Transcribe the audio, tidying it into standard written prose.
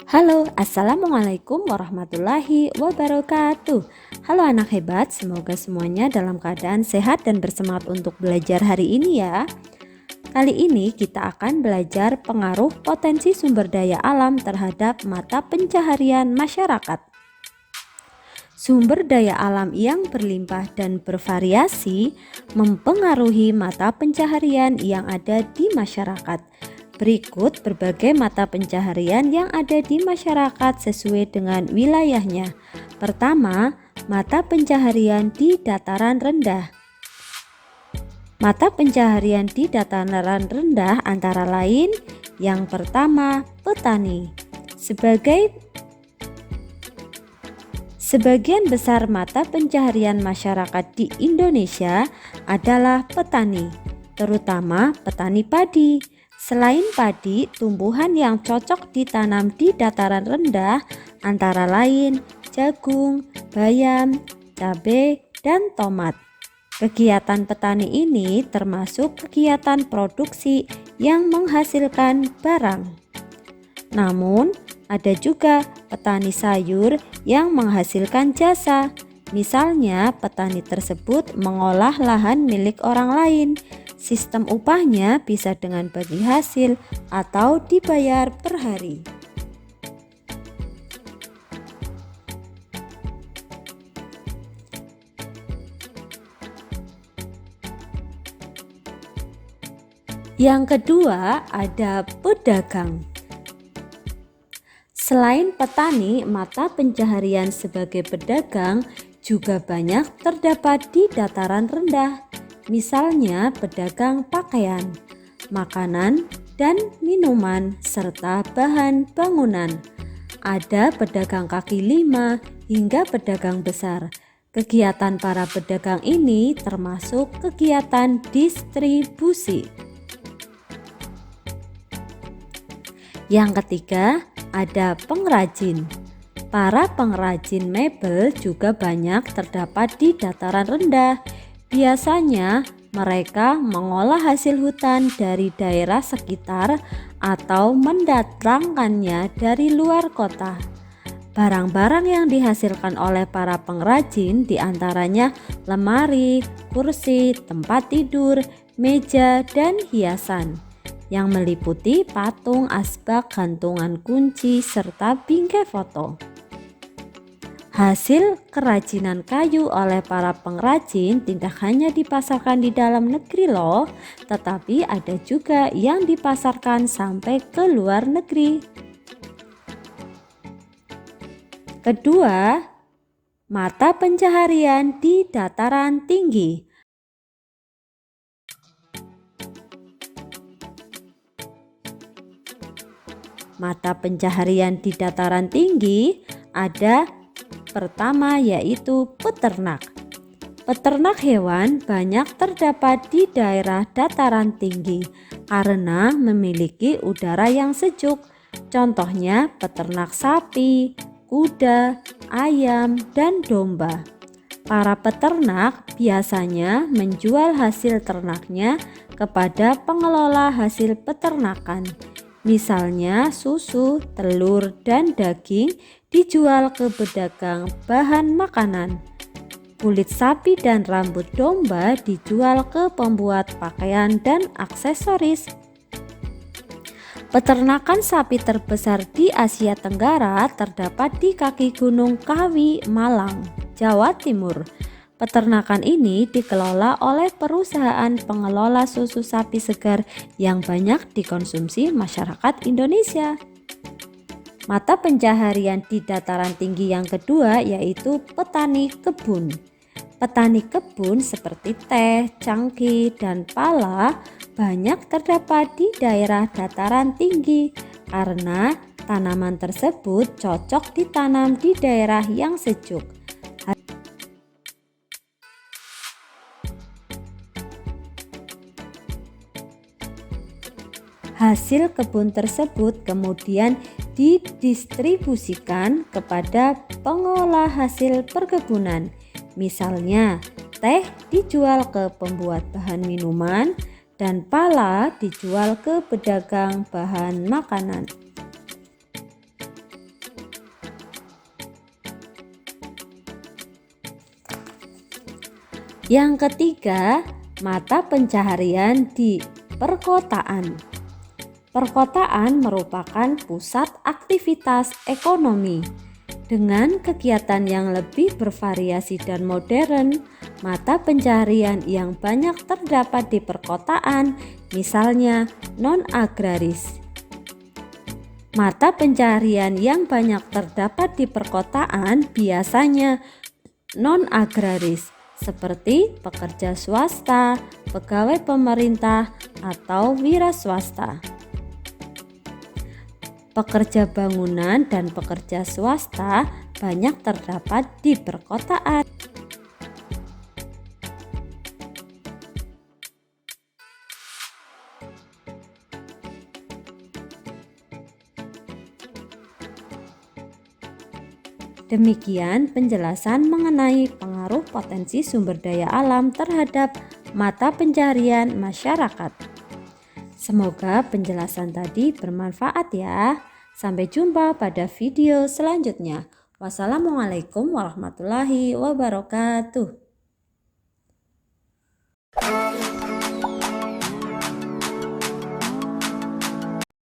Halo, assalamualaikum warahmatullahi wabarakatuh. Halo anak hebat, semoga semuanya dalam keadaan sehat dan bersemangat untuk belajar hari ini ya. Kali ini kita akan belajar pengaruh potensi sumber daya alam terhadap mata pencaharian masyarakat. Sumber daya alam yang berlimpah dan bervariasi mempengaruhi mata pencaharian yang ada di masyarakat. Berikut berbagai mata pencaharian yang ada di masyarakat sesuai dengan wilayahnya. Pertama, mata pencaharian di dataran rendah. Mata pencaharian di dataran rendah antara lain yang pertama, petani. Sebagian besar mata pencaharian masyarakat di Indonesia adalah petani, terutama petani padi. Selain padi, tumbuhan yang cocok ditanam di dataran rendah antara lain jagung, bayam, cabai, dan tomat. Kegiatan petani ini termasuk kegiatan produksi yang menghasilkan barang. Namun, ada juga petani sayur yang menghasilkan jasa. Misalnya, petani tersebut mengolah lahan milik orang lain. Sistem upahnya bisa dengan bagi hasil atau dibayar per hari. Yang kedua, ada pedagang. Selain petani, mata pencaharian sebagai pedagang juga banyak terdapat di dataran rendah. Misalnya pedagang pakaian, makanan, dan minuman, serta bahan bangunan. Ada pedagang kaki lima hingga pedagang besar. Kegiatan para pedagang ini termasuk kegiatan distribusi. Yang ketiga, ada pengrajin. Para pengrajin mebel juga banyak terdapat di dataran rendah. Biasanya mereka mengolah hasil hutan dari daerah sekitar atau mendatangkannya dari luar kota. Barang-barang yang dihasilkan oleh para pengrajin diantaranya lemari, kursi, tempat tidur, meja, dan hiasan yang meliputi patung, asbak, gantungan kunci, serta bingkai foto. Hasil kerajinan kayu oleh para pengrajin tidak hanya dipasarkan di dalam negeri loh, tetapi ada juga yang dipasarkan sampai ke luar negeri. Kedua, mata pencaharian di dataran tinggi. Mata pencaharian di dataran tinggi ada pertama yaitu peternak. Peternak hewan banyak terdapat di daerah dataran tinggi karena memiliki udara yang sejuk. Contohnya peternak sapi, kuda, ayam, dan domba. Para peternak biasanya menjual hasil ternaknya kepada pengelola hasil peternakan. Misalnya susu, telur, dan daging dijual ke pedagang bahan makanan. Kulit sapi dan rambut domba dijual ke pembuat pakaian dan aksesoris. Peternakan sapi terbesar di Asia Tenggara terdapat di kaki Gunung Kawi, Malang, Jawa Timur. Peternakan ini dikelola oleh perusahaan pengelola susu sapi segar yang banyak dikonsumsi masyarakat Indonesia. Mata pencaharian di dataran tinggi yang kedua yaitu petani kebun. Petani kebun seperti teh, cangkih, dan pala banyak terdapat di daerah dataran tinggi karena tanaman tersebut cocok ditanam di daerah yang sejuk. Hasil kebun tersebut kemudian didistribusikan kepada pengolah hasil perkebunan. Misalnya, teh dijual ke pembuat bahan minuman dan pala dijual ke pedagang bahan makanan. Yang ketiga, mata pencaharian di perkotaan. Perkotaan merupakan pusat aktivitas ekonomi. Dengan kegiatan yang lebih bervariasi dan modern, mata pencaharian yang banyak terdapat di perkotaan, misalnya non-agraris. Mata pencaharian yang banyak terdapat di perkotaan biasanya non-agraris, seperti pekerja swasta, pegawai pemerintah, atau wira swasta. Pekerja bangunan dan pekerja swasta banyak terdapat di perkotaan. Demikian penjelasan mengenai pengaruh potensi sumber daya alam terhadap mata pencaharian masyarakat. Semoga penjelasan tadi bermanfaat ya. Sampai jumpa pada video selanjutnya. Wassalamualaikum warahmatullahi wabarakatuh.